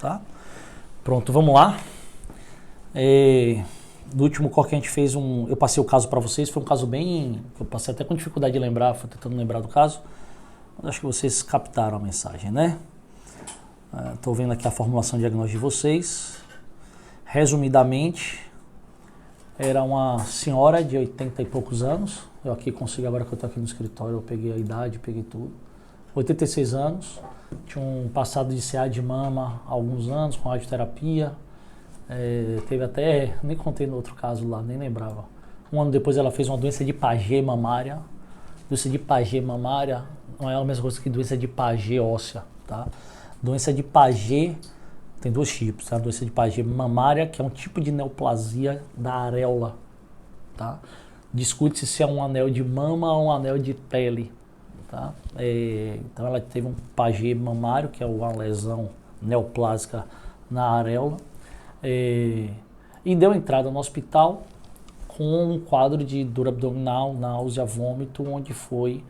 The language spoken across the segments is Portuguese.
tá? Pronto, vamos lá. No último call que a gente fez, eu passei o caso para vocês, foi um caso bem... Eu passei até com dificuldade de lembrar, fui tentando lembrar do caso, mas acho que vocês captaram a mensagem, né? Estou vendo aqui a formulação diagnóstica de vocês. Resumidamente, era uma senhora de 80 e poucos anos. Eu aqui consigo, agora que eu estou aqui no escritório, eu peguei a idade, peguei tudo. 86 anos, tinha um passado de CA de mama há alguns anos, com radioterapia. Teve até, nem contei no outro caso lá, nem lembrava. Um ano depois ela fez uma doença de Paget mamária. Doença de Paget mamária não é a mesma coisa que doença de Paget óssea, tá? Doença de Paget tem dois tipos, tá? Doença de Paget mamária, que é um tipo de neoplasia da areola, tá? Discute-se se é um anel de mama ou um anel de pele, tá? Então ela teve um Paget mamário, que é uma lesão neoplásica na areola, e deu entrada no hospital com um quadro de dor abdominal, náusea, vômito, onde foi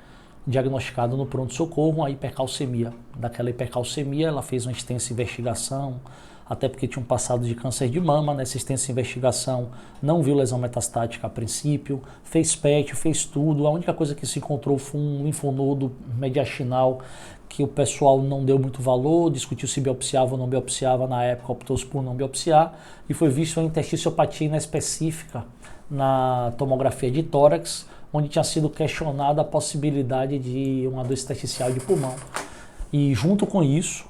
diagnosticado no pronto-socorro a hipercalcemia. Daquela hipercalcemia ela fez uma extensa investigação, até porque tinha um passado de câncer de mama. Nessa extensa investigação não viu lesão metastática a princípio, fez PET, fez tudo. A única coisa que se encontrou foi um linfonodo mediastinal que o pessoal não deu muito valor, discutiu se biopsiava ou não biopsiava, na época optou-se por não biopsiar, e foi visto uma intersticiopatia inespecífica na tomografia de tórax, onde tinha sido questionada a possibilidade de uma doença intersticial de pulmão. E junto com isso,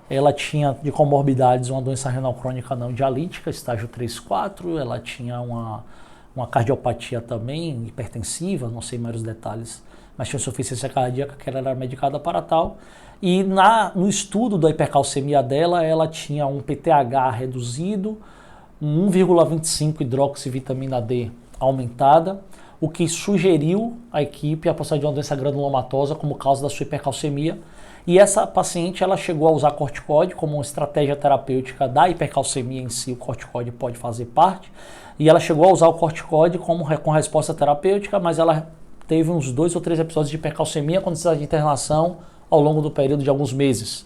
ela tinha de comorbidades uma doença renal crônica não dialítica, estágio 3-4, ela tinha uma cardiopatia também, hipertensiva, não sei mais os detalhes, mas tinha insuficiência cardíaca, que ela era medicada para tal. E no estudo da hipercalcemia dela, ela tinha um PTH reduzido, 1,25 hidroxivitamina D aumentada, o que sugeriu à equipe a possibilidade de uma doença granulomatosa como causa da sua hipercalcemia. E essa paciente ela chegou a usar corticoide como uma estratégia terapêutica da hipercalcemia em si. O corticoide pode fazer parte. E ela chegou a usar o corticoide com resposta terapêutica, mas ela teve uns 2 ou 3 episódios de hipercalcemia com necessidade de internação ao longo do período de alguns meses.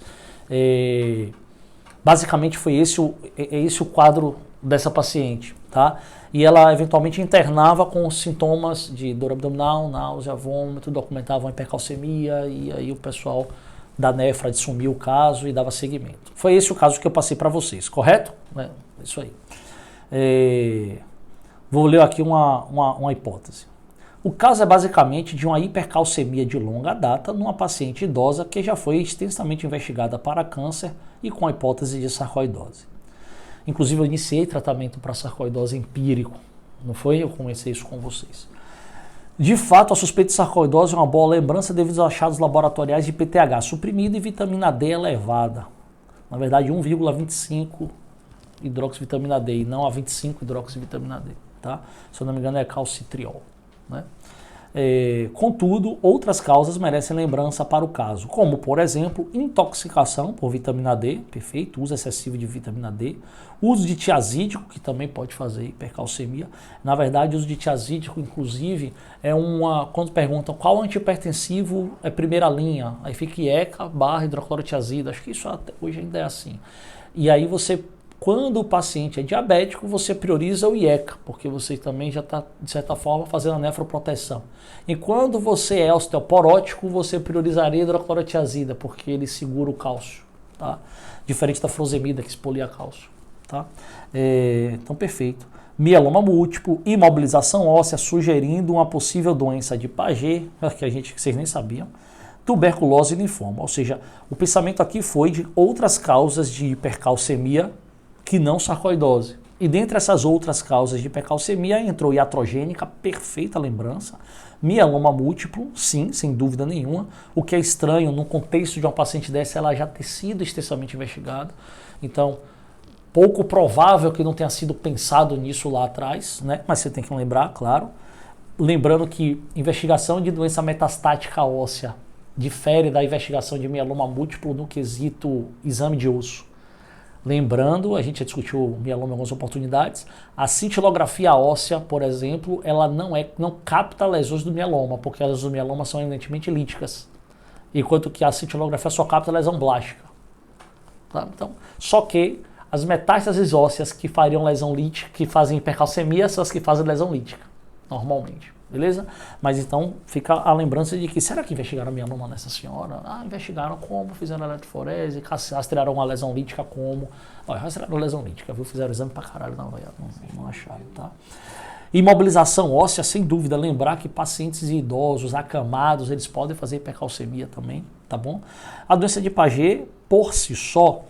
Basicamente foi esse o quadro dessa paciente, tá? E ela eventualmente internava com sintomas de dor abdominal, náusea, vômito, documentava uma hipercalcemia, e aí o pessoal da nefra assumiu o caso e dava seguimento. Foi esse o caso que eu passei para vocês, correto? Isso aí. Vou ler aqui uma hipótese. O caso é basicamente de uma hipercalcemia de longa data numa paciente idosa que já foi extensamente investigada para câncer e com a hipótese de sarcoidose. Inclusive eu iniciei tratamento para sarcoidose empírico, não foi? Eu comecei isso com vocês. De fato, a suspeita de sarcoidose é uma boa lembrança devido aos achados laboratoriais de PTH suprimido e vitamina D elevada. Na verdade, 1,25 hidroxivitamina D e não a 25 hidroxivitamina D, tá? Se eu não me engano é calcitriol, né? Contudo, outras causas merecem lembrança para o caso, como, por exemplo, intoxicação por vitamina D, perfeito, uso excessivo de vitamina D, uso de tiazídico, que também pode fazer hipercalcemia. Na verdade, o uso de tiazídico, inclusive, quando perguntam qual antihipertensivo é primeira linha, aí fica IECA / hidroclorotiazida, acho que isso até hoje ainda é assim. E aí quando o paciente é diabético, você prioriza o IECA, porque você também já está, de certa forma, fazendo a nefroproteção. E quando você é osteoporótico, você priorizaria a hidroclorotiazida, porque ele segura o cálcio, tá? Diferente da furosemida, que expolia cálcio, tá? Então, perfeito. Mieloma múltiplo, imobilização óssea, sugerindo uma possível doença de Paget, que vocês nem sabiam, tuberculose e linfoma. Ou seja, o pensamento aqui foi de outras causas de hipercalcemia que não sarcoidose. E dentre essas outras causas de hipercalcemia entrou iatrogênica, perfeita lembrança, mieloma múltiplo, sim, sem dúvida nenhuma, o que é estranho no contexto de uma paciente dessa ela já ter sido extensamente investigada. Então, pouco provável que não tenha sido pensado nisso lá atrás, né? Mas você tem que lembrar, claro. Lembrando que investigação de doença metastática óssea difere da investigação de mieloma múltiplo no quesito exame de osso. Lembrando, a gente já discutiu mieloma em algumas oportunidades, a cintilografia óssea, por exemplo, ela não capta lesões do mieloma, porque as lesões do mieloma são evidentemente líticas, enquanto que a cintilografia só capta lesão blástica. Tá? Então, só que as metástases ósseas que fariam lesão lítica, que fazem hipercalcemia, são as que fazem lesão lítica, normalmente. Beleza? Mas então fica a lembrança de que, será que investigaram mieloma nessa senhora? Ah, investigaram como, fizeram eletroforese, rastrearam uma lesão lítica como. Olha, rastrearam lesão lítica, viu? Fizeram exame pra caralho, não acharam, tá? Imobilização óssea, sem dúvida, lembrar que pacientes idosos, acamados, eles podem fazer hipercalcemia também, tá bom? A doença de Paget, por si só,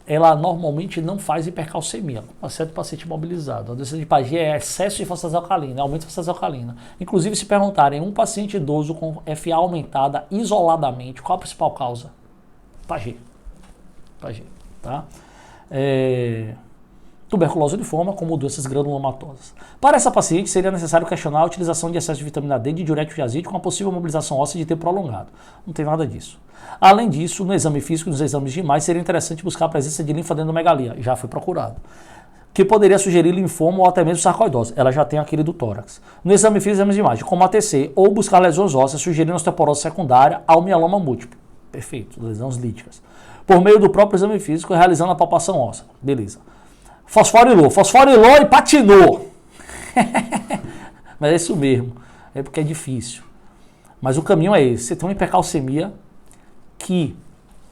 ela normalmente não faz hipercalcemia, exceto o paciente imobilizado. A doença de Paget é excesso de fosfatase alcalina, aumento de fosfatase alcalina. Inclusive, se perguntarem, um paciente idoso com FA aumentada isoladamente, qual a principal causa? Paget, tá? Tuberculose uniforme como doenças granulomatosas. Para essa paciente, seria necessário questionar a utilização de excesso de vitamina D de diurético de azide com a possível mobilização óssea de tempo prolongado. Não tem nada disso. Além disso, no exame físico e nos exames de imagem, seria interessante buscar a presença de linfadenomegalia. Já foi procurado. Que poderia sugerir linfoma ou até mesmo sarcoidose. Ela já tem aquele do tórax. No exame físico e exames de imagem, como ATC, ou buscar lesões ósseas, sugerindo osteoporose secundária ao mieloma múltiplo. Perfeito, lesões líticas. Por meio do próprio exame físico, realizando a palpação óssea. Beleza. Fosforilou e patinou. Mas é isso mesmo. É porque é difícil. Mas o caminho é esse. Você tem uma hipercalcemia que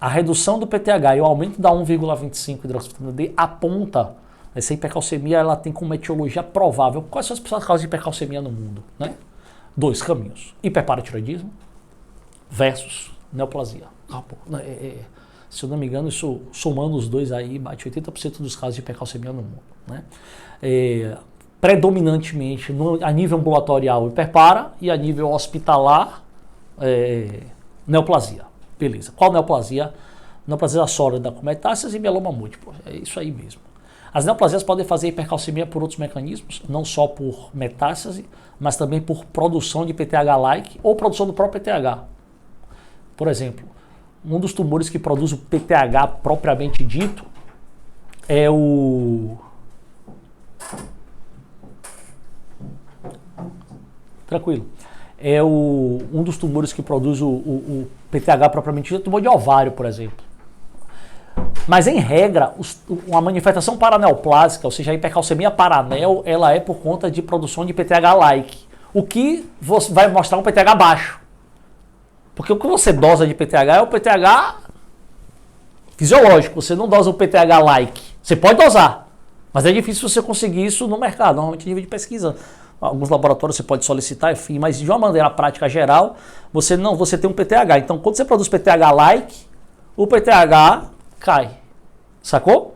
a redução do PTH e o aumento da 1,25 hidroxivitamina D aponta. Essa hipercalcemia ela tem como etiologia provável. Quais são as principais causas de hipercalcemia no mundo? Né? 2 caminhos. Hiperparatiroidismo versus neoplasia. Se eu não me engano, isso, somando os dois aí, bate 80% dos casos de hipercalcemia no mundo. Né? Predominantemente a nível ambulatorial hiperpara e a nível hospitalar neoplasia. Beleza. Qual neoplasia? Neoplasia sólida com metástase e mieloma múltiplo. É isso aí mesmo. As neoplasias podem fazer hipercalcemia por outros mecanismos, não só por metástase, mas também por produção de PTH-like ou produção do próprio PTH. Por exemplo, um dos tumores que produz o PTH propriamente dito é o... Tranquilo. Um dos tumores que produz o PTH propriamente dito é o tumor de ovário, por exemplo. Mas, em regra, uma manifestação paraneoplásica, ou seja, a hipercalcemia paranel, ela é por conta de produção de PTH-like, o que vai mostrar um PTH baixo. Porque o que você dosa de PTH é o PTH fisiológico, você não dosa o PTH-like. Você pode dosar, mas é difícil você conseguir isso no mercado, normalmente nível de pesquisa. Alguns laboratórios você pode solicitar, enfim, mas de uma maneira prática geral, você tem um PTH. Então, quando você produz PTH-like, o PTH cai, sacou?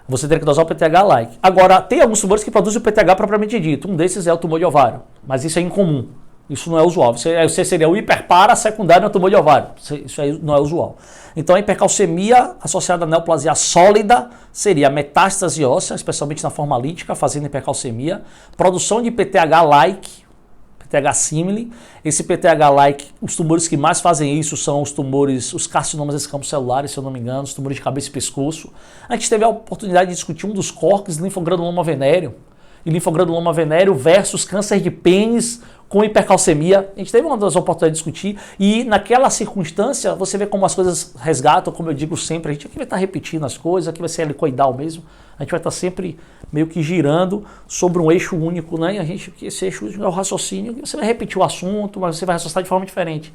Você tem que dosar o PTH-like. Agora, tem alguns tumores que produzem o PTH propriamente dito. Um desses é o tumor de ovário, mas isso é incomum. Isso não é usual. Você seria o hiperpara secundário no tumor de ovário. Isso aí não é usual. Então, a hipercalcemia associada à neoplasia sólida seria metástase óssea, especialmente na forma lítica, fazendo hipercalcemia, produção de PTH-like, PTH-simile. Esse PTH-like, os tumores que mais fazem isso são os carcinomas desse campo celulares, se eu não me engano, os tumores de cabeça e pescoço. A gente teve a oportunidade de discutir um dos corques, linfogranuloma venéreo, e linfogranuloma venéreo versus câncer de pênis com hipercalcemia. A gente teve uma das oportunidades de discutir e naquela circunstância você vê como as coisas resgatam, como eu digo sempre, a gente aqui vai estar repetindo as coisas, aqui vai ser helicoidal mesmo, a gente vai estar sempre meio que girando sobre um eixo único, né? E esse eixo único é o raciocínio, você vai repetir o assunto, mas você vai raciocinar de forma diferente.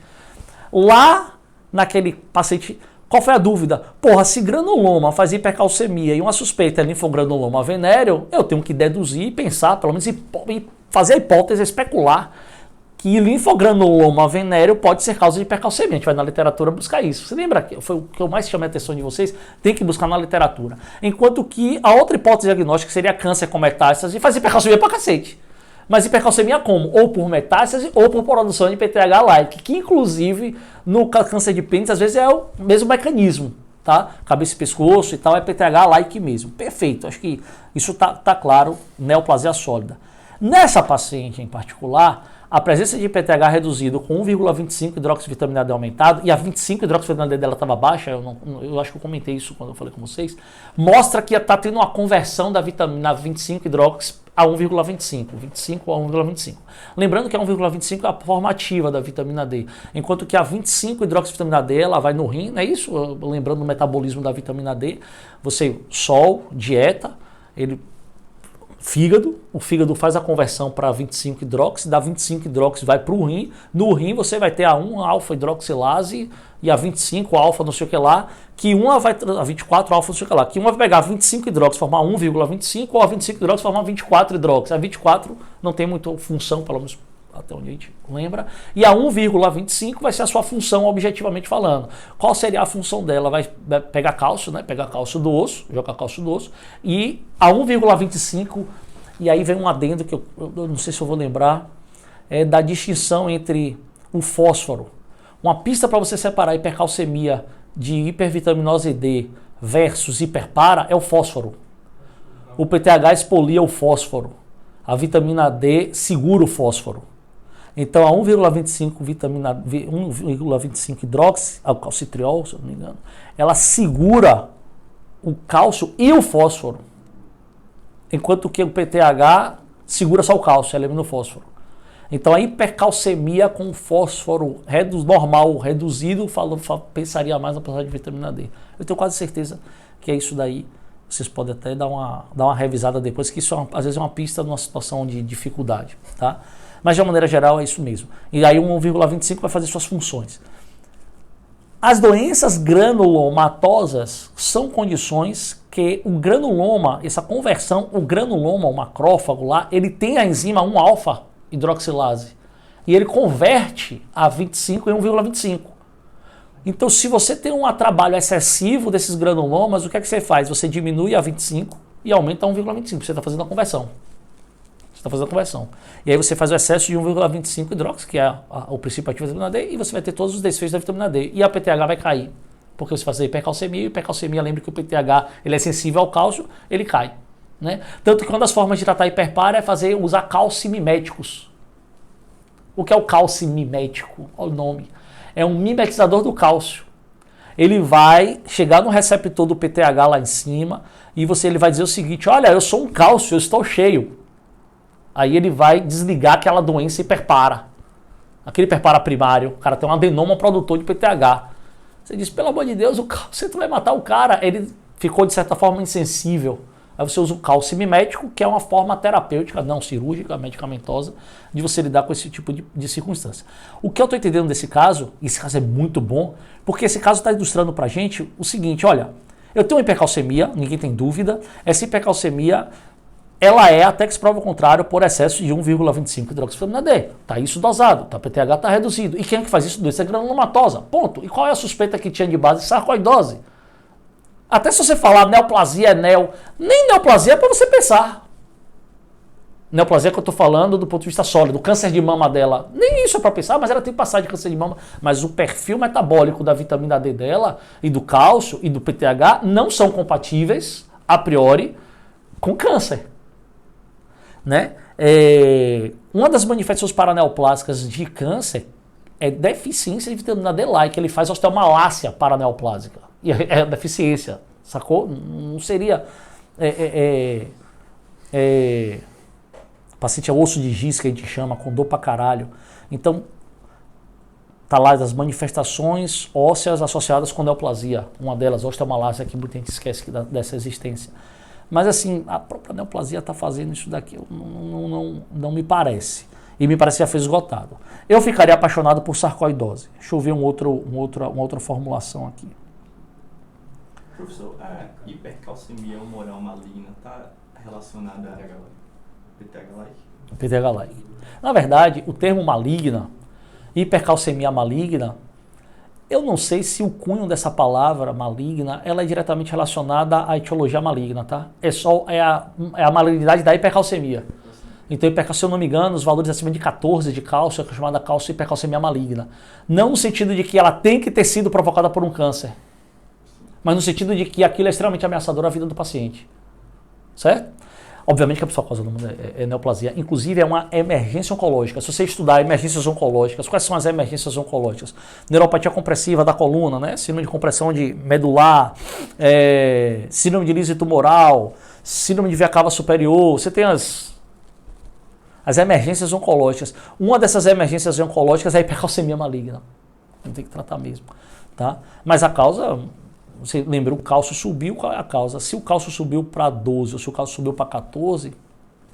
Lá naquele paciente, qual foi a dúvida? Porra, se granuloma faz hipercalcemia e uma suspeita é linfogranuloma venéreo, eu tenho que deduzir e pensar, pelo menos fazer a hipótese, especular que linfogranuloma venéreo pode ser causa de hipercalcemia. A gente vai na literatura buscar isso. Você lembra que foi o que eu mais chamei a atenção de vocês? Tem que buscar na literatura. Enquanto que a outra hipótese diagnóstica seria câncer com metástase e faz hipercalcemia pra cacete. Mas hipercalcemia como? Ou por metástase ou por produção de PTH-like, que inclusive no câncer de pênis às vezes é o mesmo mecanismo, tá? Cabeça e pescoço e tal, é PTH-like mesmo. Perfeito, acho que isso tá claro, neoplasia sólida. Nessa paciente em particular, a presença de PTH reduzido com 1,25 hidroxivitamina D aumentado, e a 25 hidroxivitamina D dela estava baixa, eu acho que eu comentei isso quando eu falei com vocês, mostra que está tendo uma conversão da vitamina 25 hidrox a 1,25, 25 a 1,25. Lembrando que a 1,25 é a forma ativa da vitamina D, enquanto que a 25 hidroxivitamina D, ela vai no rim, não é isso? Lembrando do metabolismo da vitamina D, você, sol, dieta, o fígado faz a conversão para 25 hidroxi, da 25 hidroxi vai para o rim, no rim você vai ter a 1 alfa hidroxilase e a 25 alfa não sei o que lá, que uma vai, a 24 alfa não sei o que lá, que uma vai pegar a 25 hidroxi e formar 1,25 ou a 25 hidroxi formar 24 hidroxi, a 24 não tem muita função, pelo menos até onde a gente lembra, e a 1,25 vai ser a sua função objetivamente falando. Qual seria a função dela? Vai pegar cálcio, né? Pegar cálcio do osso, jogar cálcio do osso, e a 1,25, e aí vem um adendo que eu não sei se eu vou lembrar, é da distinção entre o fósforo. Uma pista para você separar hipercalcemia de hipervitaminose D versus hiperpara é o fósforo. O PTH expolia o fósforo. A vitamina D segura o fósforo. Então a 1,25 hidroxi, o calcitriol, se eu não me engano, ela segura o cálcio e o fósforo. Enquanto que o PTH segura só o cálcio, elimina o fósforo. Então a hipercalcemia com fósforo normal reduzido, pensaria mais na passagem de vitamina D. Eu tenho quase certeza que é isso daí. Vocês podem até dar uma revisada depois, que isso às vezes é uma pista numa situação de dificuldade, tá? Mas de uma maneira geral é isso mesmo. E aí 1,25 vai fazer suas funções. As doenças granulomatosas são condições que o granuloma, essa conversão, o granuloma, o macrófago lá, ele tem a enzima 1-alfa hidroxilase. E ele converte a 25 em 1,25. Então, se você tem um trabalho excessivo desses granulomas, o que é que você faz? Você diminui a 25 e aumenta a 1,25. Você está fazendo a conversão. E aí você faz o excesso de 1,25 hidroxi, que é o princípio ativo da vitamina D, e você vai ter todos os desfechos da vitamina D. E a PTH vai cair. Porque você faz hipercalcemia, e hipercalcemia, lembre que o PTH ele é sensível ao cálcio, ele cai. Né? Tanto que uma das formas de tratar hiperpara é usar calcimiméticos. O que é o calcimimético? Olha o nome. É um mimetizador do cálcio. Ele vai chegar no receptor do PTH lá em cima e ele vai dizer o seguinte: olha, eu sou um cálcio, eu estou cheio. Aí ele vai desligar aquela doença hiperpara. Aquele hiperpara primário, o cara tem um adenoma produtor de PTH. Você diz, pelo amor de Deus, o cálcio vai matar o cara. Ele ficou de certa forma insensível. Aí você usa o calcimimético, que é uma forma terapêutica, não cirúrgica, medicamentosa, de você lidar com esse tipo de circunstância. O que eu estou entendendo desse caso, esse caso é muito bom, porque esse caso está ilustrando para a gente o seguinte: olha, eu tenho uma hipercalcemia, ninguém tem dúvida, essa hipercalcemia, ela é, até que se prova o contrário, por excesso de 1,25 hidroxivitamina D. Está isso dosado, tá, PTH está reduzido. E quem é que faz isso? Doença granulomatosa, ponto. E qual é a suspeita que tinha de base? Sarcoidose. Até se você falar neoplasia nem neoplasia é para você pensar. Neoplasia que eu estou falando do ponto de vista sólido, o câncer de mama dela, nem isso é para pensar, mas ela tem que passar de câncer de mama. Mas o perfil metabólico da vitamina D dela, e do cálcio, e do PTH, não são compatíveis, a priori, com câncer. Né? Uma das manifestações paraneoplásicas de câncer é deficiência de vitamina D-like, ele faz osteomalácia paraneoplásica. E é deficiência, sacou? Não seria... paciente é osso de giz, que a gente chama, com dor pra caralho. Então, tá lá as manifestações ósseas associadas com neoplasia. Uma delas, osteomalácia, que muita gente esquece dessa existência. Mas assim, a própria neoplasia está fazendo isso daqui, não me parece. E me parece que já foi esgotado. Eu ficaria apaixonado por sarcoidose. Deixa eu ver uma outra formulação aqui. Professor, a hipercalcemia humoral maligna está relacionada a PTH-like? PTH-like. Na verdade, o termo maligna, hipercalcemia maligna, eu não sei se o cunho dessa palavra maligna, ela é diretamente relacionada à etiologia maligna, tá? É a malignidade da hipercalcemia. Então, se eu não me engano, os valores acima de 14 de cálcio é chamada cálcio hipercalcemia maligna. Não no sentido de que ela tem que ter sido provocada por um câncer, mas no sentido de que aquilo é extremamente ameaçador à vida do paciente. Certo? Obviamente que a pessoa causa é neoplasia. Inclusive é uma emergência oncológica. Se você estudar emergências oncológicas, quais são as emergências oncológicas? Neuropatia compressiva da coluna, né? Síndrome de compressão de medular, síndrome de lise tumoral, síndrome de veia cava superior. Você tem As emergências oncológicas. Uma dessas emergências oncológicas é a hipercalcemia maligna. Não tem que tratar mesmo. Tá? Mas a causa, você lembra, o cálcio subiu, qual é a causa? Se o cálcio subiu para 12 ou se o cálcio subiu para 14,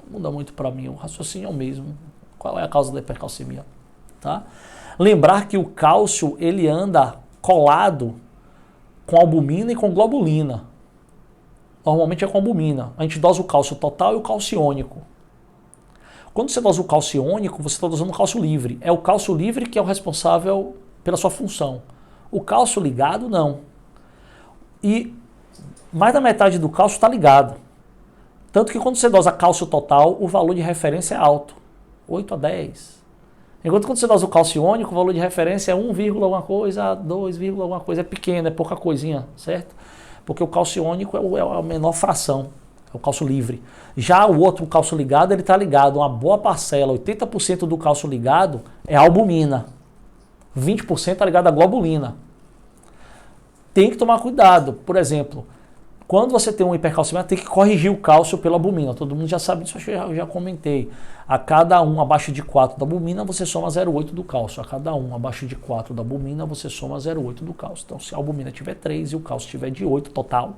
não muda muito para mim, o raciocínio é o mesmo. Qual é a causa da hipercalcemia? Tá? Lembrar que o cálcio ele anda colado com albumina e com globulina. Normalmente é com albumina. A gente dosa o cálcio total e o calciônico. Quando você dosa o calciônico, você está dosando o cálcio livre. É o cálcio livre que é o responsável pela sua função. O cálcio ligado, não. E mais da metade do cálcio está ligado. Tanto que quando você dosa cálcio total, o valor de referência é alto. 8 a 10. Enquanto quando você dosa o calciônico, o valor de referência é 1, alguma coisa, 2, alguma coisa. É pequeno, é pouca coisinha, certo? Porque o calciônico é a menor fração. É o cálcio livre. Já o outro, o cálcio ligado, ele está ligado. Uma boa parcela, 80% do cálcio ligado é albumina. 20% está ligado à globulina. Tem que tomar cuidado. Por exemplo, quando você tem um hipercalcemia, tem que corrigir o cálcio pela albumina. Todo mundo já sabe disso, eu já comentei. A cada 1 abaixo de 4 da albumina, você soma 0,8 do cálcio. A cada 1 abaixo de 4 da albumina, você soma 0,8 do cálcio. Então, se a albumina tiver 3 e o cálcio tiver de 8 total,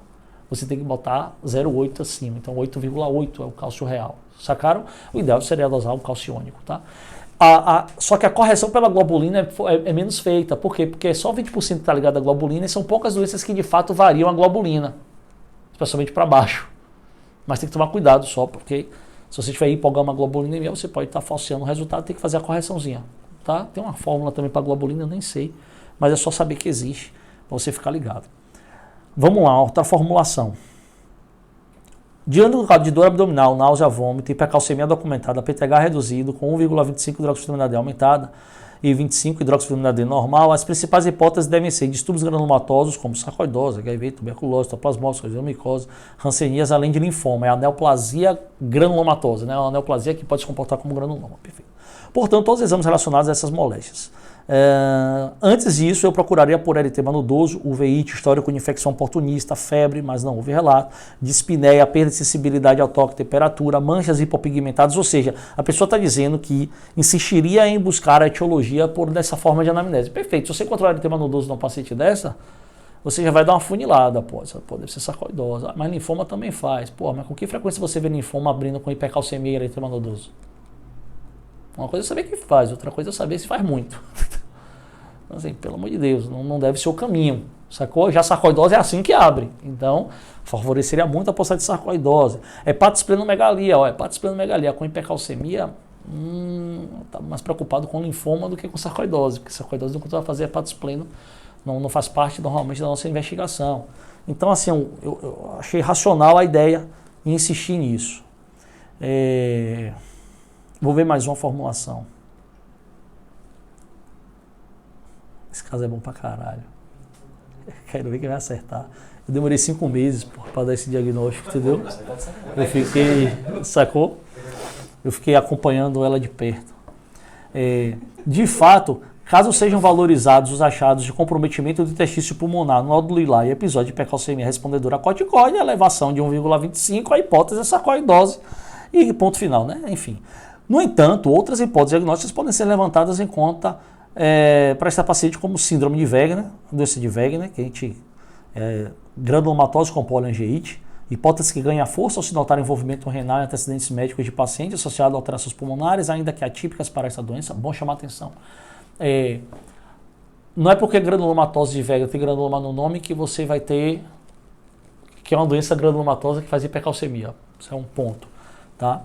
você tem que botar 0,8 acima. Então, 8,8 é o cálcio real. Sacaram? O ideal seria dosar o calciônico, tá? Só que a correção pela globulina é menos feita. Por quê? Porque só 20% está ligado à globulina e são poucas doenças que de fato variam a globulina, especialmente para baixo. Mas tem que tomar cuidado só, porque se você tiver hipogama globulinemia, você pode estar falseando o resultado, tem que fazer a correçãozinha. Tá? Tem uma fórmula também para globulina, eu nem sei, mas é só saber que existe para você ficar ligado. Vamos lá, outra formulação. Diante do quadro de dor abdominal, náusea, vômito, hipercalcemia documentada, PTH reduzido com 1,25 hidroxivitamina D aumentada e 25 hidroxivitamina D normal, as principais hipóteses devem ser distúrbios granulomatosos como sarcoidose, HIV, tuberculose, toplasmose, micose, rancenias, além de linfoma. É a neoplasia granulomatosa, né? Uma neoplasia que pode se comportar como granuloma. Perfeito. Portanto, todos os exames relacionados a essas moléstias. Antes disso, eu procuraria por eritema nodoso, uveíte, histórico de infecção oportunista, febre, mas não houve relato, dispneia, perda de sensibilidade ao toque, temperatura, manchas hipopigmentadas, ou seja, a pessoa está dizendo que insistiria em buscar a etiologia por dessa forma de anamnese. Perfeito, se você encontrar eritema nodoso num paciente dessa, você já vai dar uma funilada, pode ser sarcoidose, mas linfoma também faz. Mas com que frequência você vê linfoma abrindo com hipercalcemia e eritema nodoso? Uma coisa é saber que faz, outra coisa é saber se faz muito. Assim, pelo amor de Deus, não deve ser o caminho, sacou? Já a sarcoidose é assim que abre, então favoreceria muito a possibilidade de sarcoidose. Hepatosplenomegalia, hepatosplenomegalia com hipercalcemia, tá mais preocupado com linfoma do que com sarcoidose, porque sarcoidose não costuma fazer hepatospleno, não faz parte normalmente da nossa investigação. Então, assim, eu achei racional a ideia em insistir nisso. Vou ver mais uma formulação. Esse caso é bom pra caralho. Quero ver quem vai acertar. Eu demorei 5 meses para dar esse diagnóstico, entendeu? Eu fiquei, sacou? Eu fiquei acompanhando ela de perto. De fato, caso sejam valorizados os achados de comprometimento do testício pulmonar, nódulo hilar e episódio de hipercalcemia respondedora a corticoide, a elevação de 1,25, a hipótese é sarcoidose e ponto final, né? Enfim. No entanto, outras hipóteses diagnósticas podem ser levantadas em conta para essa paciente como síndrome de Wegener, doença de Wegener, que a gente granulomatose com poliangeite, hipótese que ganha força ao se notar envolvimento renal em antecedentes médicos de paciente associado a alterações pulmonares, ainda que atípicas para essa doença. Bom chamar a atenção. Não é porque granulomatose de Wegener tem granuloma no nome que você vai ter, que é uma doença granulomatosa que faz hipercalcemia. Isso é um ponto. Tá?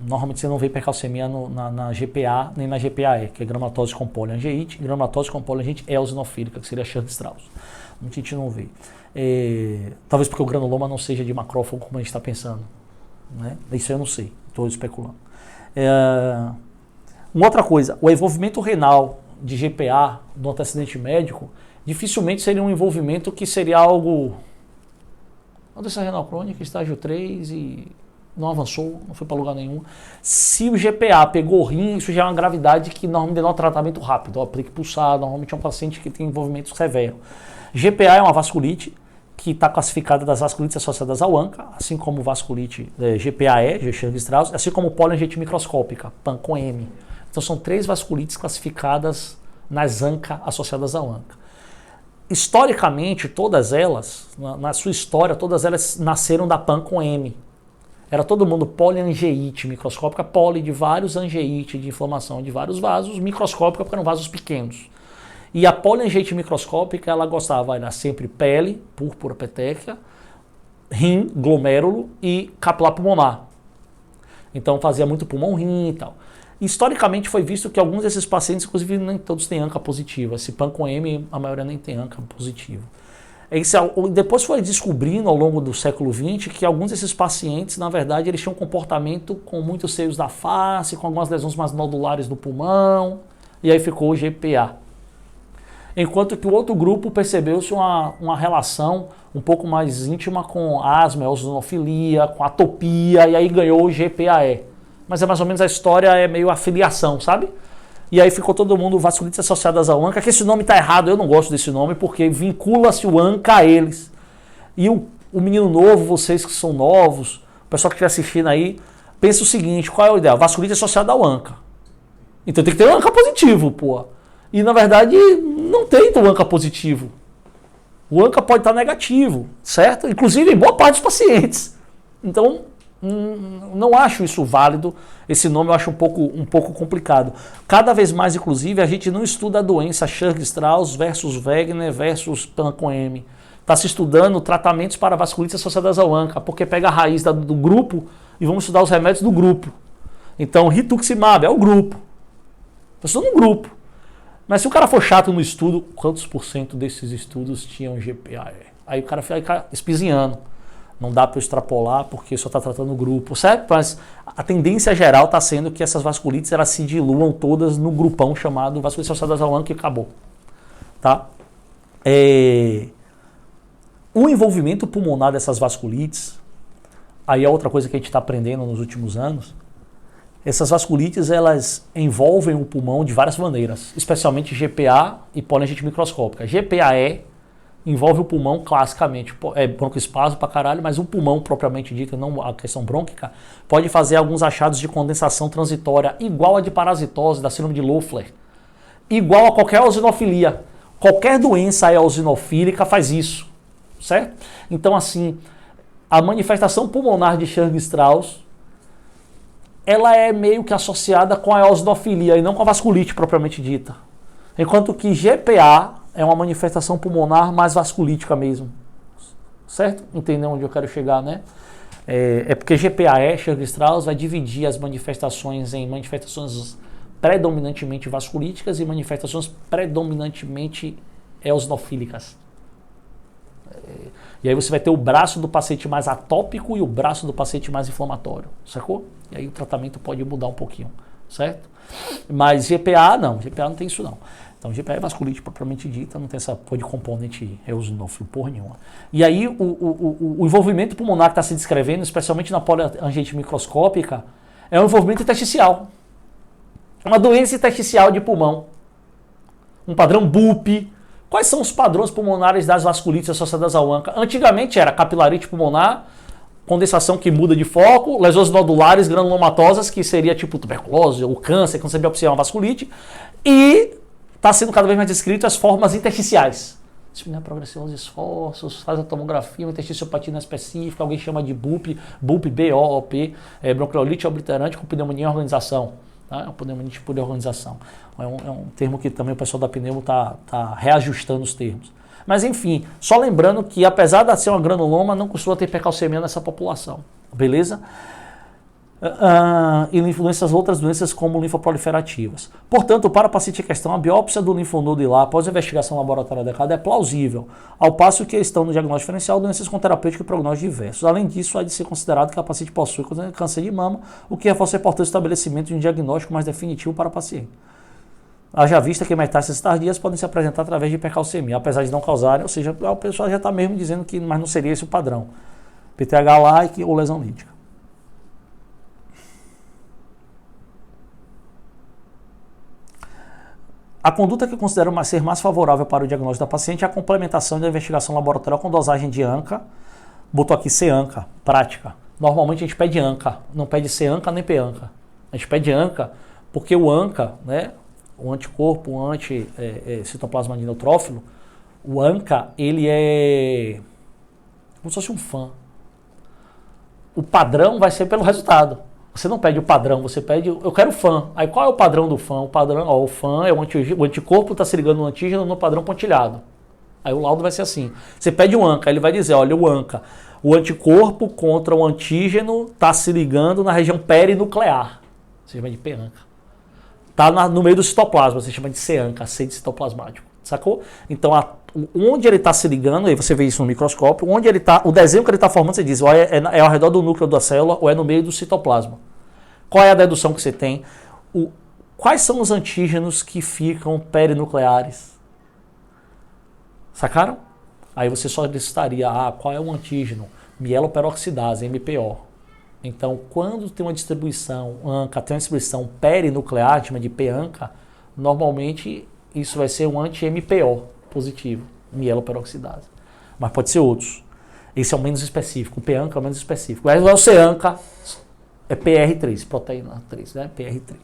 Normalmente você não vê hipercalcemia na GPA nem na GPAE, que é granulomatose com poliangeite. Granulomatose com poliangeite é eosinofílica, que seria Chern-Strauss. A gente não vê. Talvez porque o granuloma não seja de macrófago como a gente está pensando. Né? Isso eu não sei, estou especulando. Uma outra coisa, o envolvimento renal de GPA do antecedente médico dificilmente seria um envolvimento que seria algo... Uma doença renal crônica, estágio 3 e... não avançou, não foi para lugar nenhum. Se o GPA pegou rim, isso já é uma gravidade que normalmente denota tratamento rápido. Aplique pulsar, normalmente é um paciente que tem envolvimento severo. GPA é uma vasculite que está classificada das vasculites associadas ao ANCA, assim como vasculite GPAE, de Churg-Strauss, assim como poliangite microscópica, PAN com M. Então são 3 vasculites classificadas nas ANCA associadas ao ANCA. Historicamente, todas elas, na sua história, todas elas nasceram da PAN com M. Era todo mundo poliangeite microscópica, poli de vários, angeite de inflamação de vários vasos, microscópica porque eram vasos pequenos. E a poliangeite microscópica, ela gostava, era sempre pele, púrpura peteca, rim, glomérulo e capilar pulmonar. Então fazia muito pulmão-rim e tal. Historicamente foi visto que alguns desses pacientes, inclusive nem todos têm ANCA positiva. Esse PAN com M, a maioria nem tem ANCA positivo. Depois foi descobrindo ao longo do século XX que alguns desses pacientes, na verdade, eles tinham um comportamento com muitos seios da face, com algumas lesões mais nodulares do pulmão, e aí ficou o GPA. Enquanto que o outro grupo percebeu-se uma relação um pouco mais íntima com asma, eosinofilia, com atopia, e aí ganhou o GPAE. Mas é mais ou menos a história, é meio a filiação, sabe? E aí ficou todo mundo vasculites associadas ao ANCA, que esse nome está errado, eu não gosto desse nome, porque vincula-se o ANCA a eles. E o menino novo, vocês que são novos, o pessoal que estiver assistindo aí, pensa o seguinte, qual é a ideia? Vasculite associada ao ANCA. Então tem que ter um ANCA positivo, pô. E na verdade não tem o ANCA positivo. O ANCA pode estar negativo, certo? Inclusive em boa parte dos pacientes. Então não acho isso válido, esse nome eu acho um pouco complicado. Cada vez mais, inclusive, a gente não estuda a doença Churg-Strauss versus Wegener versus PAN com M. Está se estudando tratamentos para vasculites associadas ao ANCA, porque pega a raiz do grupo e vamos estudar os remédios do grupo. Então, rituximab é o grupo. Está estudando um grupo. Mas se o cara for chato no estudo, quantos % desses estudos tinham GPA? Aí o cara fica espizinhando. Não dá para extrapolar porque só está tratando o grupo, certo? Mas a tendência geral está sendo que essas vasculites elas se diluam todas no grupão chamado vasculites associadas ao ANCA e acabou. Tá? O envolvimento pulmonar dessas vasculites, aí é outra coisa que a gente está aprendendo nos últimos anos. Essas vasculites elas envolvem o pulmão de várias maneiras, especialmente GPA e poliangite microscópica. GPAE envolve o pulmão classicamente, é broncoespasmo pra caralho, mas o pulmão propriamente dito, não a questão brônquica, pode fazer alguns achados de condensação transitória igual a de parasitose, da síndrome de Loeffler, igual a qualquer eosinofilia. Qualquer doença eosinofílica faz isso, certo? Então assim, a manifestação pulmonar de Churg-Strauss, ela é meio que associada com a eosinofilia e não com a vasculite propriamente dita. Enquanto que GPA é uma manifestação pulmonar mais vasculítica mesmo. Certo? Entendeu onde eu quero chegar, né? É porque GPAE, Churg-Strauss, vai dividir as manifestações em manifestações predominantemente vasculíticas e manifestações predominantemente eosinofílicas. E aí você vai ter o braço do paciente mais atópico e o braço do paciente mais inflamatório, sacou? E aí o tratamento pode mudar um pouquinho, certo? Mas GPA não tem isso não. Então GPA é vasculite propriamente dita, não tem essa porra de componente eosinófilo, porra nenhuma. E aí o envolvimento pulmonar que está se descrevendo, especialmente na poliangite microscópica, é um envolvimento intersticial. Uma doença intersticial de pulmão. Um padrão BUP. Quais são os padrões pulmonares das vasculites associadas ao ANCA? Antigamente era capilarite pulmonar, condensação que muda de foco, lesões nodulares granulomatosas, que seria tipo tuberculose ou câncer, que não seria uma vasculite, e está sendo cada vez mais descrito as formas intersticiais. Disminuir a progressão dos esforços, faz a tomografia, uma intersticiopatia específica, alguém chama de BUP, BOOP, bronquiolite obliterante com pneumonia em organização. Tá? É um pneumonia tipo de organização. É um termo que também o pessoal da pneumo está reajustando os termos. Mas enfim, só lembrando que apesar de ser uma granuloma, não costuma ter hipercalcemia nessa população. Beleza? E outras doenças como linfoproliferativas. Portanto, para o paciente em questão, a biópsia do linfonodo hilar após a investigação laboratorial adequada é plausível, ao passo que estão no diagnóstico diferencial doenças com terapêutico e prognóstico diversos. Além disso, há de ser considerado que a paciente possui câncer de mama, o que reforça a importância do estabelecimento de um diagnóstico mais definitivo para o paciente. Haja vista que metástases tardias podem se apresentar através de hipercalcemia, apesar de não causarem, ou seja, o pessoal já está mesmo dizendo que mas não seria esse o padrão. PTH-like ou lesão lítica. A conduta que considero ser mais favorável para o diagnóstico da paciente é a complementação da investigação laboratorial com dosagem de ANCA. Botou aqui C-ANCA, prática. Normalmente a gente pede ANCA, não pede C-ANCA nem P-ANCA. A gente pede ANCA porque o ANCA, né, o anticorpo, o anti-citoplasma de neutrófilo, o ANCA, ele é como se fosse um fã. O padrão vai ser pelo resultado. Você não pede o padrão, você pede, eu quero fã. Aí qual é o padrão do fã? O padrão, o fã é o anticorpo está se ligando no antígeno no padrão pontilhado. Aí o laudo vai ser assim. Você pede o ANCA, ele vai dizer, olha, o ANCA, o anticorpo contra o antígeno está se ligando na região perinuclear. Você chama de P-ANCA. Está no meio do citoplasma, você chama de C-ANCA, C de citoplasmático. Sacou? Então, onde ele está se ligando, aí você vê isso no microscópio, onde ele está, o desenho que ele está formando, você diz, ou é ao redor do núcleo da célula ou é no meio do citoplasma. Qual é a dedução que você tem? Quais são os antígenos que ficam perinucleares? Sacaram? Aí você só listaria, qual é o antígeno? Mieloperoxidase, MPO. Então, quando tem uma distribuição ANCA, tem uma distribuição perinuclear, chama de P-ANCA, normalmente isso vai ser um anti-MPO positivo, mieloperoxidase. Mas pode ser outros. Esse é o menos específico, o P-ANCA é o menos específico. Aí o C-ANCA é PR3, proteína 3, né? PR3.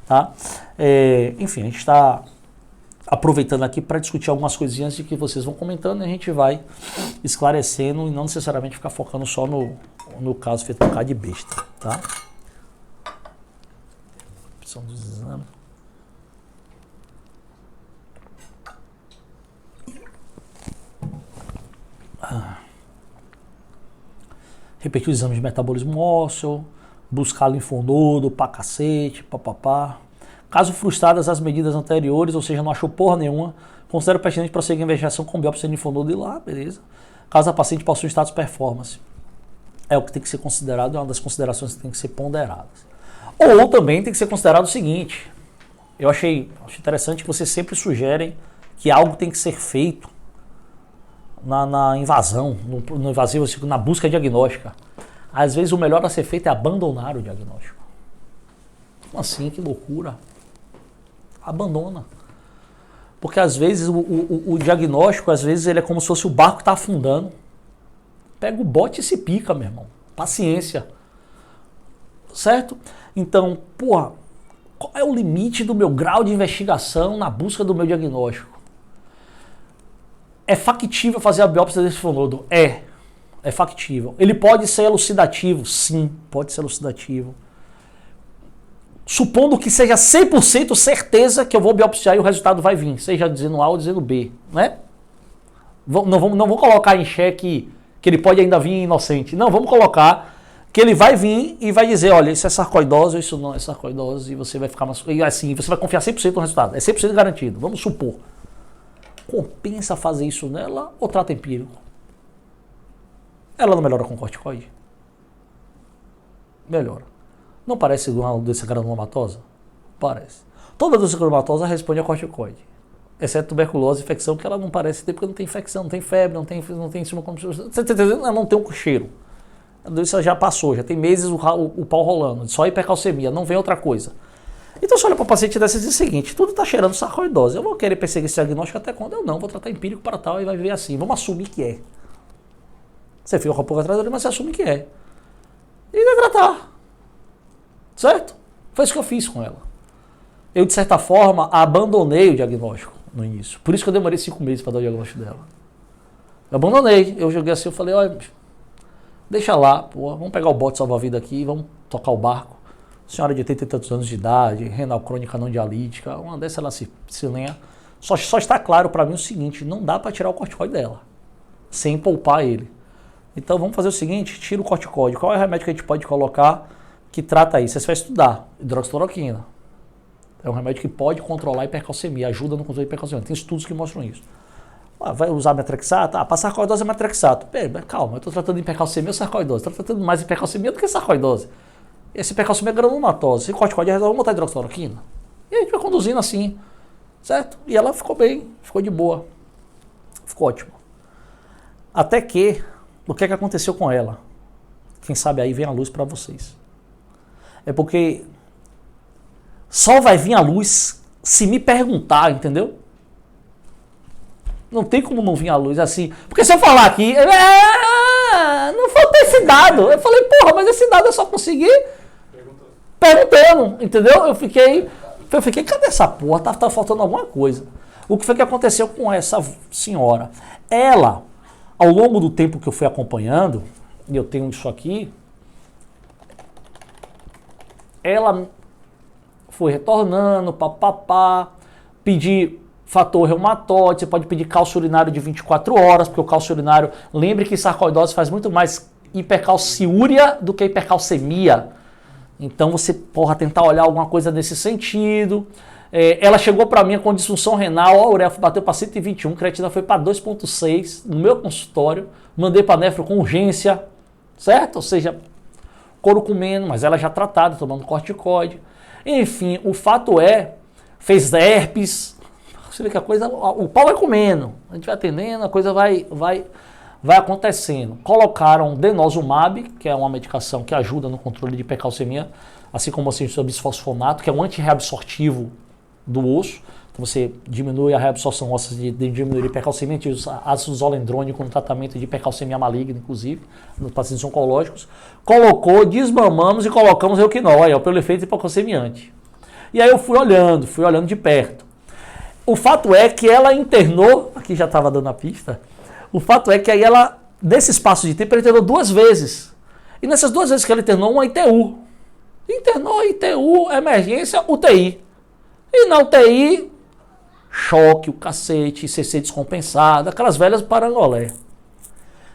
Tá? Enfim, a gente está aproveitando aqui para discutir algumas coisinhas de que vocês vão comentando e a gente vai esclarecendo e não necessariamente ficar focando só no caso feito por cá de besta. Tá? Opção dos exames. Repetir o exame de metabolismo ósseo, buscar linfonodo, pra cacete, papapá. Caso frustradas as medidas anteriores, ou seja, não achou porra nenhuma, considera pertinente prosseguir a investigação com biópsia de linfonodo e lá, beleza. Caso a paciente possua status performance. É o que tem que ser considerado, é uma das considerações que tem que ser ponderadas. Ou também tem que ser considerado o seguinte, eu achei interessante que vocês sempre sugerem que algo tem que ser feito na invasão, no invasivo, na busca diagnóstica. Às vezes o melhor a ser feito é abandonar o diagnóstico. Como assim? Que loucura. Abandona. Porque às vezes o diagnóstico, às vezes ele é como se fosse o barco que está afundando. Pega o bote e se pica, meu irmão. Paciência. Certo? Então, porra, qual é o limite do meu grau de investigação na busca do meu diagnóstico? É factível fazer a biópsia desse linfonodo? É factível. Ele pode ser elucidativo? Sim, pode ser elucidativo. Supondo que seja 100% certeza que eu vou biopsiar e o resultado vai vir, seja dizendo A ou dizendo B, né? Não vamos colocar em xeque que ele pode ainda vir inocente. Não, vamos colocar que ele vai vir e vai dizer, olha, isso é sarcoidose, isso não é sarcoidose, e você vai ficar e assim, você vai confiar 100% no resultado. É 100% garantido, vamos supor. Compensa fazer isso nela ou trato empírico? Ela não melhora com corticoide? Melhora. Não parece uma doença granulomatosa? Parece. Toda doença granulomatosa responde a corticoide. Exceto tuberculose e infecção, que ela não parece ter porque não tem infecção, não tem febre, não tem cima como você tá entendendo? Ela não tem um cheiro. A doença já passou, já tem meses o pau rolando, só hipercalcemia, não vem outra coisa. Então você olha para o paciente dessa e diz o seguinte, tudo está cheirando sarcoidose, eu vou querer perseguir esse diagnóstico até quando? Eu não, vou tratar empírico para tal e vai ver assim, vamos assumir que é. Você fica com a pouco atrás dele, mas você assume que é. E vai tratar. Certo? Foi isso que eu fiz com ela. Eu, de certa forma, abandonei o diagnóstico no início. Por isso que eu demorei 5 meses para dar o diagnóstico dela. Eu abandonei. Eu joguei assim, eu falei, olha, deixa lá, pô, vamos pegar o bote salva-vida aqui, vamos tocar o barco. Senhora de 80 e tantos anos de idade, renal crônica não dialítica, uma dessa ela se lenha. Só está claro para mim o seguinte, não dá para tirar o corticoide dela, sem poupar ele. Então vamos fazer o seguinte, tira o corticoide. Qual é o remédio que a gente pode colocar que trata isso? Você vai estudar, hidroxicloroquina. É um remédio que pode controlar a hipercalcemia, ajuda no controle da hipercalcemia. Tem estudos que mostram isso. Vai usar metrexato? Para sarcoidose é metrexato. Calma, eu estou tratando de hipercalcemia ou sarcoidose? Estou tratando mais de hipercalcemia do que sarcoidose. Esse hipercalcemia é granulomatose. Se corticoide resolve, vamos botar hidroxicloroquina. E a gente vai conduzindo assim, certo? E ela ficou bem, ficou de boa. Ficou ótimo. Até que, o que aconteceu com ela? Quem sabe aí vem a luz para vocês. É porque só vai vir a luz se me perguntar, entendeu? Não tem como não vir à luz assim. Porque se eu falar aqui, não falta esse dado. Eu falei, porra, mas esse dado eu só consegui perguntando, entendeu? Eu fiquei, cadê essa porra? Tá faltando alguma coisa. O que foi que aconteceu com essa senhora? Ela, ao longo do tempo que eu fui acompanhando, e eu tenho isso aqui, ela foi retornando, papapá, pedir fator reumatoide, você pode pedir cálcio urinário de 24 horas, porque o cálcio urinário, lembre que sarcoidose faz muito mais hipercalciúria do que hipercalcemia. Então você, tentar olhar alguma coisa nesse sentido. Ela chegou para mim com disfunção renal, a ureia bateu para 121, a creatina foi para 2,6 no meu consultório, mandei para nefro com urgência, certo? Ou seja, couro comendo, mas ela já tratada, tomando corticoide. Enfim, o fato fez herpes, você vê que a coisa, o pau vai comendo, a gente vai atendendo, a coisa vai acontecendo. Colocaram denosumab, que é uma medicação que ajuda no controle de hipercalcemia, assim como o bisfosfonato, que é um antirreabsortivo do osso. Então você diminui a reabsorção óssea de diminuir a hipercalcemia, a gente usa ácido zolendrônico no tratamento de hipercalcemia maligna, inclusive, nos pacientes oncológicos. Colocou, desmamamos e colocamos Euquinol, pelo efeito hipocalcemiante. E aí eu fui olhando de perto. O fato é que ela internou, aqui já estava dando a pista, o fato é que aí ela, nesse espaço de tempo, ela internou 2 vezes. E nessas 2 vezes que ela internou, uma ITU. Internou, ITU, emergência, UTI. E na UTI, choque, o cacete, CC descompensado, aquelas velhas parangolé.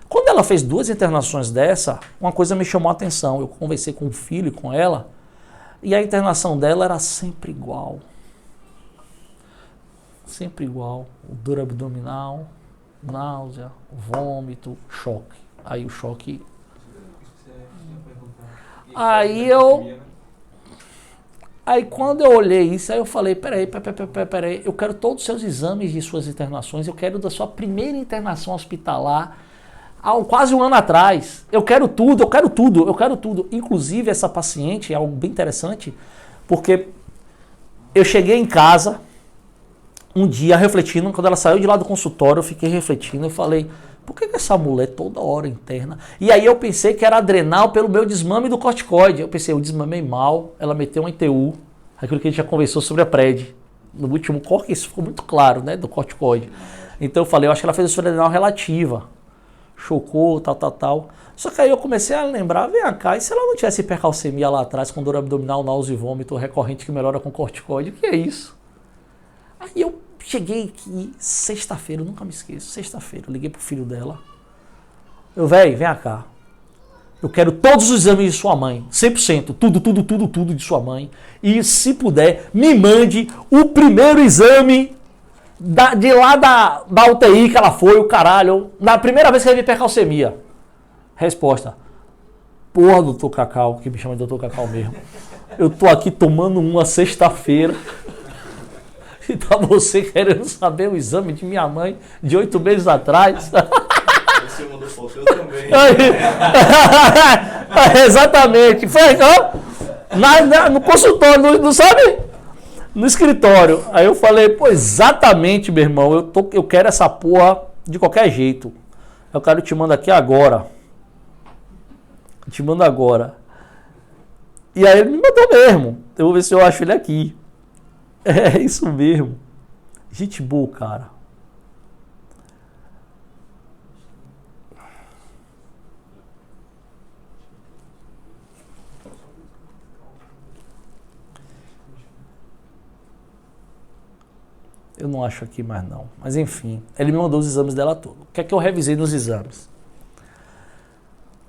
Quando ela fez 2 internações dessa, uma coisa me chamou a atenção. Eu conversei com o filho e com ela, e a internação dela era sempre igual. Sempre igual. Dor abdominal, náusea, vômito, choque. Aí o choque... Aí quando eu olhei isso, aí eu falei, peraí, eu quero todos os seus exames de suas internações, eu quero da sua primeira internação hospitalar, há quase 1 ano atrás. Eu quero tudo. Inclusive essa paciente, é algo bem interessante, porque eu cheguei em casa, um dia refletindo, quando ela saiu de lá do consultório, eu fiquei refletindo, eu falei, por que essa mulher toda hora interna? E aí eu pensei que era adrenal pelo meu desmame do corticoide. Eu pensei, eu desmamei mal, ela meteu um ITU, aquilo que a gente já conversou sobre a PRED. No último corte, isso ficou muito claro, né, do corticoide. Então eu falei, eu acho que ela fez a insuficiência adrenal relativa. Chocou, tal. Só que aí eu comecei a lembrar, vem cá, e se ela não tivesse hipercalcemia lá atrás, com dor abdominal, náusea e vômito recorrente que melhora com corticoide, o que é isso? Aí eu cheguei aqui, sexta-feira, eu nunca me esqueço, sexta-feira, eu liguei pro filho dela. Vem cá. Eu quero todos os exames de sua mãe, 100%, tudo de sua mãe. E se puder, me mande o primeiro exame de lá da UTI que ela foi, o caralho, na primeira vez que teve hipercalcemia. Resposta. Porra, doutor Cacau, que me chama de doutor Cacau mesmo. Eu tô aqui tomando uma sexta-feira. E tá você querendo saber o exame de minha mãe de 8 meses atrás? Você mandou foto, eu também. Exatamente. Foi no consultório, não sabe? No escritório. Aí eu falei, pô, exatamente, meu irmão. Eu quero essa porra de qualquer jeito. Eu quero te mandar aqui agora. Te mando agora. E aí ele me mandou mesmo. Eu vou ver se eu acho ele aqui. É isso mesmo. Gente boa, cara. Eu não acho aqui mais não. Mas enfim, ele me mandou os exames dela todos. O que é que eu revisei nos exames?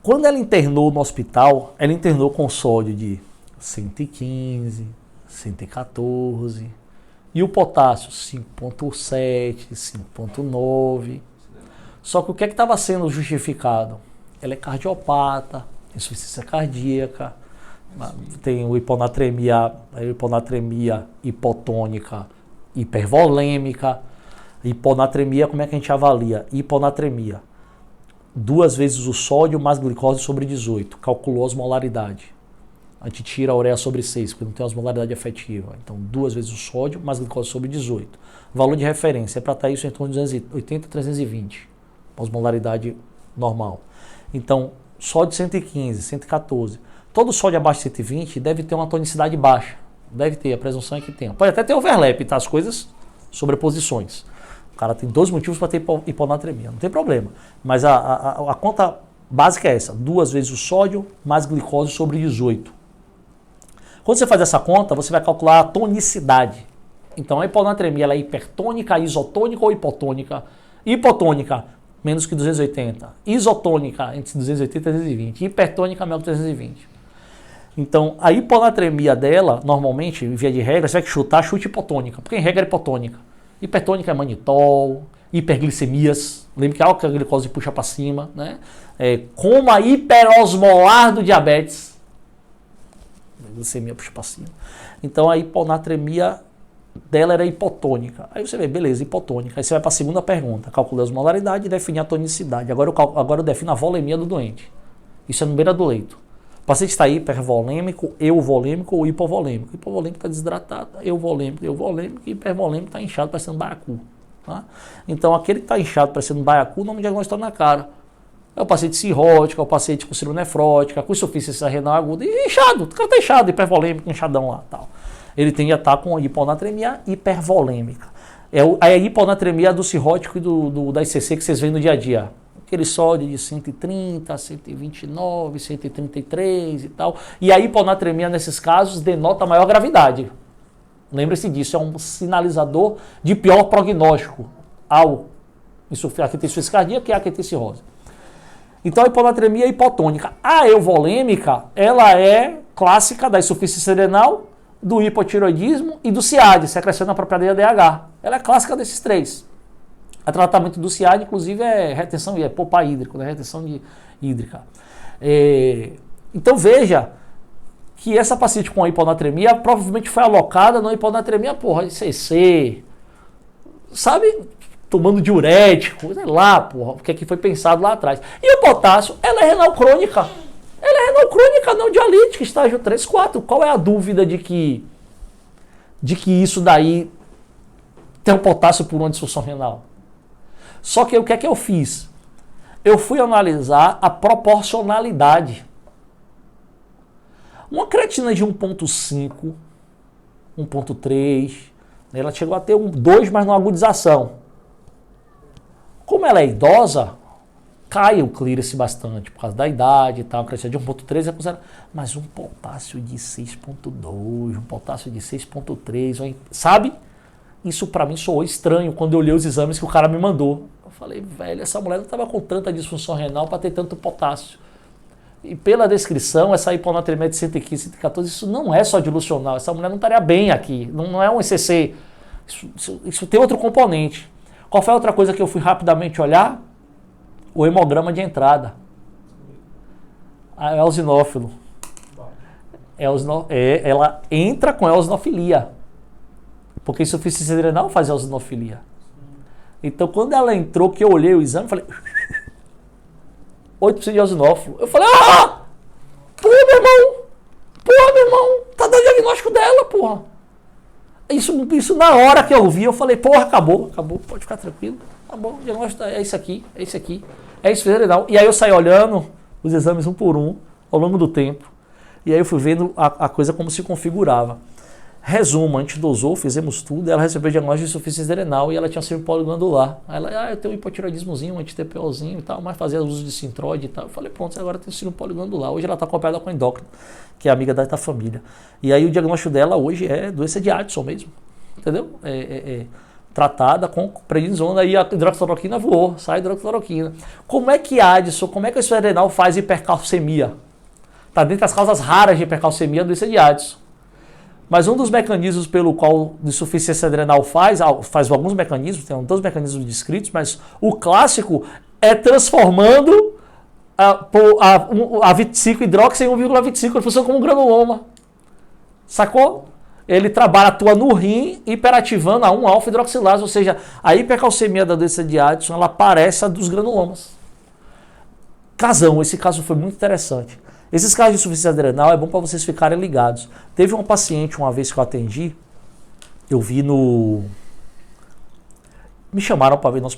Quando ela internou no hospital, ela internou com sódio de 115, 114 e o potássio 5,7, 5,9. Só que o que é que estava sendo justificado? Ela é cardiopata, insuficiência cardíaca, tem o hiponatremia hipotônica, hipervolêmica. Hiponatremia, como é que a gente avalia? Hiponatremia, 2 vezes o sódio mais glicose sobre 18, calculou a osmolaridade. A gente tira a ureia sobre 6, porque não tem osmolaridade efetiva. Então, 2 vezes o sódio, mais glicose sobre 18. O valor de referência é para estar isso em torno de 280 a 320. Osmolaridade normal. Então, sódio 115, 114. Todo sódio abaixo de 120 deve ter uma tonicidade baixa. Deve ter, a presunção é que tenha. Pode até ter overlap, tá? As coisas, sobreposições. O cara tem 2 motivos para ter hiponatremia, não tem problema. Mas a conta básica é essa: 2 vezes o sódio mais glicose sobre 18. Quando você faz essa conta, você vai calcular a tonicidade. Então, a hiponatremia ela é hipertônica, isotônica ou hipotônica? Hipotônica, menos que 280. Isotônica, entre 280 e 320. Hipertônica, menor que 320. Então, a hiponatremia dela, normalmente, em via de regra, você vai chutar, chute hipotônica. Porque em regra é hipotônica. Hipertônica é manitol, hiperglicemias. Lembra que a glicose puxa para cima, né? Como a hiperosmolar do diabetes. A glicemia puxa para cima. Então, a hiponatremia dela era hipotônica. Aí você vê, beleza, hipotônica. Aí você vai para a segunda pergunta. Calcula a osmolaridade e define a tonicidade. Agora eu defino a volemia do doente. Isso é no beira do leito. O paciente está hipervolêmico, euvolêmico ou hipovolêmico. Hipovolêmico está desidratado, euvolêmico, hipervolêmico está inchado parecendo baiacu. Tá? Então aquele que está inchado parecendo baiacu, o nome de diagnóstico está na cara. É o paciente cirrótico, é o paciente com síndrome nefrótica, com insuficiência renal aguda e inchado. O cara está inchado, hipervolêmico, inchadão lá. Tal. Ele tende a estar com a hiponatremia hipervolêmica. É a hiponatremia do cirrótico e da ICC que vocês veem no dia a dia. Aquele sódio de 130, 129, 133 e tal. E a hiponatremia nesses casos denota maior gravidade. Lembre-se disso, é um sinalizador de pior prognóstico ao insuficiência cardíaca e a cirrose. Então a hiponatremia é hipotônica. A euvolêmica, ela é clássica da insuficiência renal, do hipotiroidismo e do CIAD, secreção apropriada de ADH. Ela é clássica desses 3. O tratamento do CIAD, inclusive, é retenção, é poupar hídrico, né? Retenção hídrica. Então veja que essa paciente com a hiponatremia provavelmente foi alocada na hiponatremia, ICC, sabe? Tomando diurético, sei lá, o que é que foi pensado lá atrás. E o potássio, ela é renal crônica. Ela é renal crônica, não dialítica, estágio 3, 4. Qual é a dúvida de que isso daí tem um potássio por uma disfunção renal? Só que o que é que eu fiz? Eu fui analisar a proporcionalidade. Uma creatina de 1.5, 1.3, ela chegou a ter 2, mas não agudização. Como ela é idosa, cai o clearance bastante, por causa da idade e tal. A creatina de 1.3 é considerada. Mas um potássio de 6.2, um potássio de 6.3, sabe? Isso para mim soou estranho quando eu olhei os exames que o cara me mandou. Eu falei, velho, essa mulher não estava com tanta disfunção renal para ter tanto potássio. E pela descrição, essa hiponatremia de 115, 114, isso não é só dilucional. Essa mulher não estaria bem aqui. Não é um ECC. Isso tem outro componente. Qual foi a outra coisa que eu fui rapidamente olhar? O hemograma de entrada. A eosinófilo. Ela entra com eosinofilia. Porque insuficiência renal faz eosinofilia. Então, quando ela entrou, que eu olhei o exame, eu falei... 8% de eosinófilo. Eu falei, Porra, meu irmão, tá dando diagnóstico dela, porra. Isso na hora que eu vi, eu falei, porra, acabou, pode ficar tranquilo. Tá bom, o diagnóstico é esse aqui, é insuficiência renal. E aí eu saí olhando os exames um por um, ao longo do tempo. E aí eu fui vendo a coisa como se configurava. Resumo, a gente dosou, fizemos tudo, ela recebeu diagnóstico de insuficiência renal e ela tinha síndrome poliglandular. Aí ela, eu tenho um hipotireoidismozinho, um anti-TPOzinho e tal, mas fazia uso de Sintroid e tal. Eu falei, pronto, agora tem síndrome poliglandular. Hoje ela está acompanhada com a endócrina, que é amiga da família. E aí o diagnóstico dela hoje é doença de Addison mesmo, entendeu? Tratada com prednisona, aí a hidroxicloroquina voou, sai a hidroxicloroquina. Como é que Addison, como é que a insuficiência renal faz hipercalcemia? Está dentro das causas raras de hipercalcemia, a doença de Addison. Mas um dos mecanismos pelo qual a insuficiência adrenal faz alguns mecanismos, tem 2 mecanismos descritos, mas o clássico é transformando a 25 hidroxi em 1,25, ele funciona como um granuloma. Sacou? Ele atua no rim, hiperativando a 1-alfa-hidroxilase, ou seja, a hipercalcemia da doença de Addison, ela parece a dos granulomas. Esse caso foi muito interessante. Esses casos de insuficiência adrenal é bom para vocês ficarem ligados. Teve uma paciente uma vez que eu atendi, eu vi no... Me chamaram para ver no